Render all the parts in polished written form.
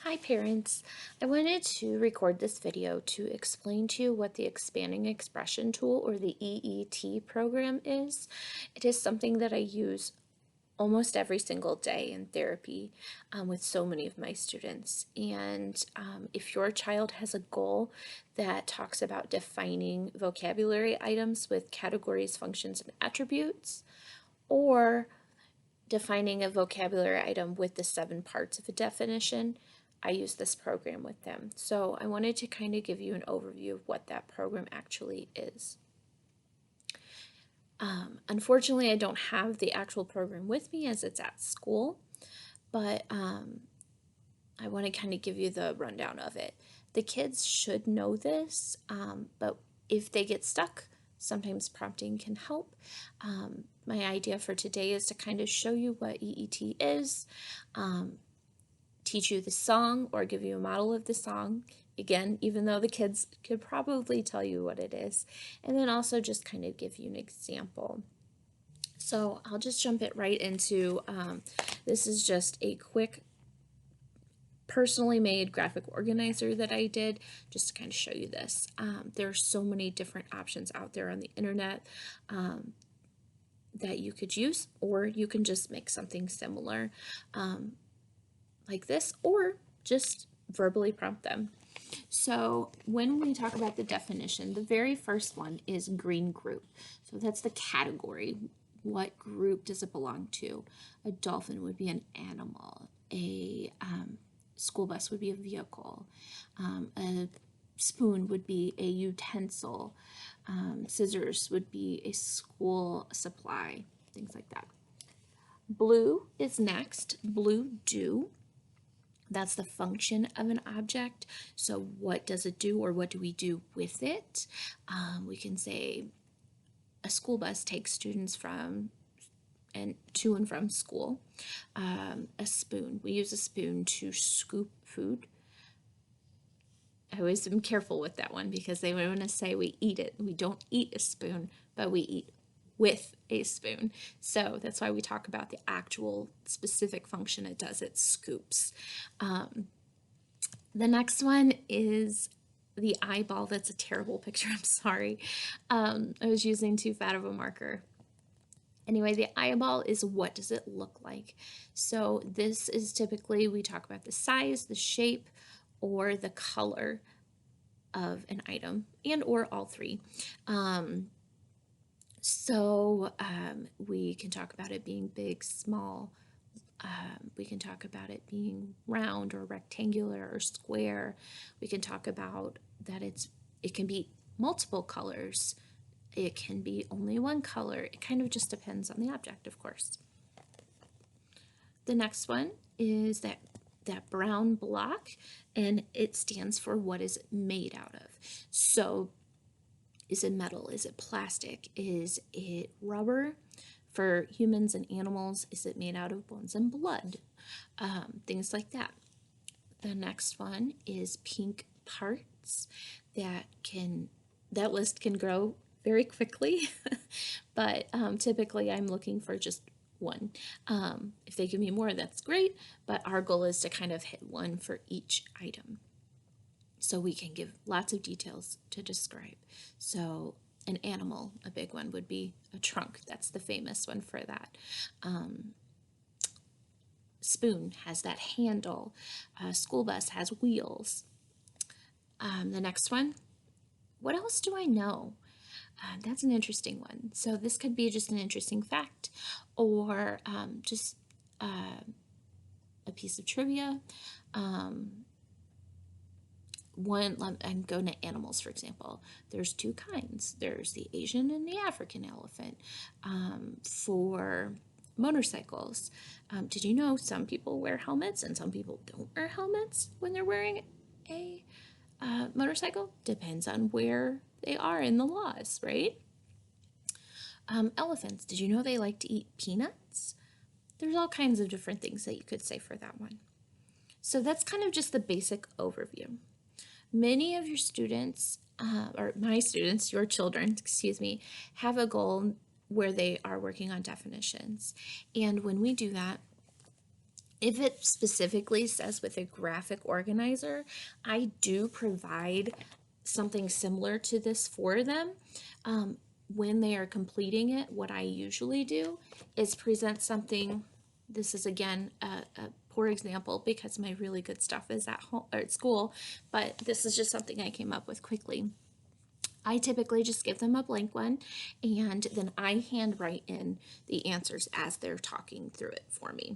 Hi parents, I wanted to record this video to explain to you what the Expanding Expression Tool or the EET program is. It is something that I use almost every single day in therapy with so many of my students. And if your child has a goal that talks about defining vocabulary items with categories, functions, and attributes, or defining a vocabulary item with the 7 parts of a definition, I use this program with them. So I wanted to kind of give you an overview of what that program actually is. Unfortunately, I don't have the actual program with me as it's at school, but I want to kind of give you the rundown of it. The kids should know this, but if they get stuck, sometimes prompting can help. My idea for today is to kind of show you what EET is, teach you the song or give you a model of the song, again, even though the kids could probably tell you what it is, and then also just kind of give you an example. So I'll just jump it right into, this is just a quick personally made graphic organizer that I did just to kind of show you this. There are so many different options out there on the internet that you could use, or you can just make something similar like this, or just verbally prompt them. So when we talk about the definition, the very first one is green group. So that's the category. What group does it belong to? A dolphin would be an animal. A school bus would be a vehicle. A spoon would be a utensil. Scissors would be a school supply, things like that. Blue is next. Blue do. That's the function of an object. So what does it do, or what do we do with it? We can say a school bus takes students from and to and from school. A spoon, we use a spoon to scoop food. I always am careful with that one because they want to say we eat it. We don't eat a spoon, but we eat with a spoon. So that's why we talk about the actual specific function it does. It scoops. The next one is the eyeball. That's a terrible picture. I'm sorry. I was using too fat of a marker. Anyway, the eyeball is what does it look like? So this is typically, we talk about the size, the shape, or the color of an item, and or all three. We can talk about it being big, small. We can talk about it being round or rectangular or square. We can talk about that it can be multiple colors. It can be only one color. It kind of just depends on the object, of course. The next one is that brown block, and it stands for what is it made out of. So is it metal? Is it plastic? Is it rubber? For humans and animals, is it made out of bones and blood? Things like that. The next one is pink parts. That list can grow very quickly, but typically I'm looking for just one. If they give me more, that's great, but our goal is to kind of hit one for each item, so we can give lots of details to describe. So an animal, a big one, would be a trunk. That's the famous one for that. Spoon has that handle. School bus has wheels. The next one, what else do I know? That's an interesting one. So this could be just an interesting fact, or just a piece of trivia. I'm going to animals, for example. There's 2 kinds. There's the Asian and the African elephant. For motorcycles, did you know some people wear helmets and some people don't wear helmets when they're wearing a motorcycle? Depends on where they are in the laws, right? Elephants, did you know they like to eat peanuts? There's all kinds of different things that you could say for that one. So that's kind of just the basic overview. Many of your students, or my students, your children, excuse me, have a goal where they are working on definitions. And when we do that, If it specifically says with a graphic organizer, I do provide something similar to this for them. When they are completing it, what I usually do is present something. This is again a poor example because my really good stuff is at home or at school, but this is just something I came up with quickly. I typically just give them a blank one and then I handwrite in the answers as they're talking through it for me.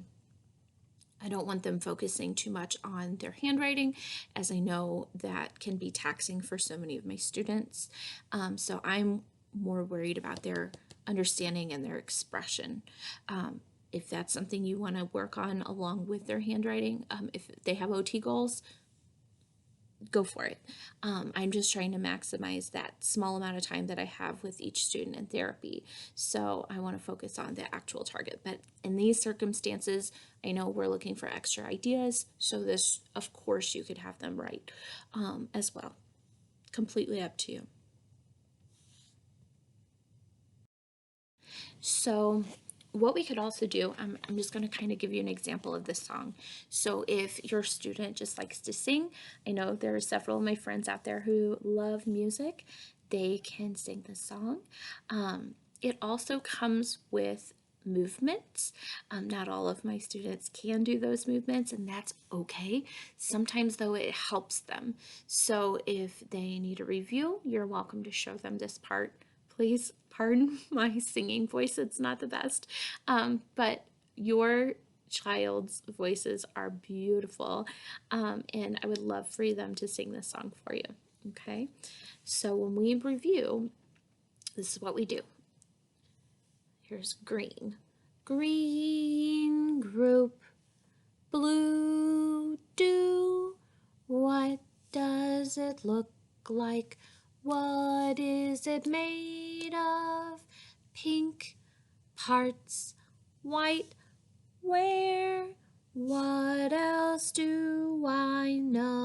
I don't want them focusing too much on their handwriting, as I know that can be taxing for so many of my students. So I'm more worried about their understanding and their expression. If that's something you want to work on along with their handwriting, if they have OT goals, go for it. I'm just trying to maximize that small amount of time that I have with each student in therapy. So I want to focus on the actual target. But in these circumstances, I know we're looking for extra ideas. So this, of course, you could have them write as well. Completely up to you. So what we could also do, I'm just going to kind of give you an example of this song. So if your student just likes to sing, I know there are several of my friends out there who love music, they can sing the song. It also comes with movements. Not all of my students can do those movements, and that's okay. Sometimes, though, it helps them. So if they need a review, you're welcome to show them this part. Please pardon my singing voice, it's not the best. But your child's voices are beautiful, and I would love for them to sing this song for you. Okay, so when we review, this is what we do. Here's green. Green group, blue do. What does it look like? What is it made of? Pink parts, white, where? What else do I know?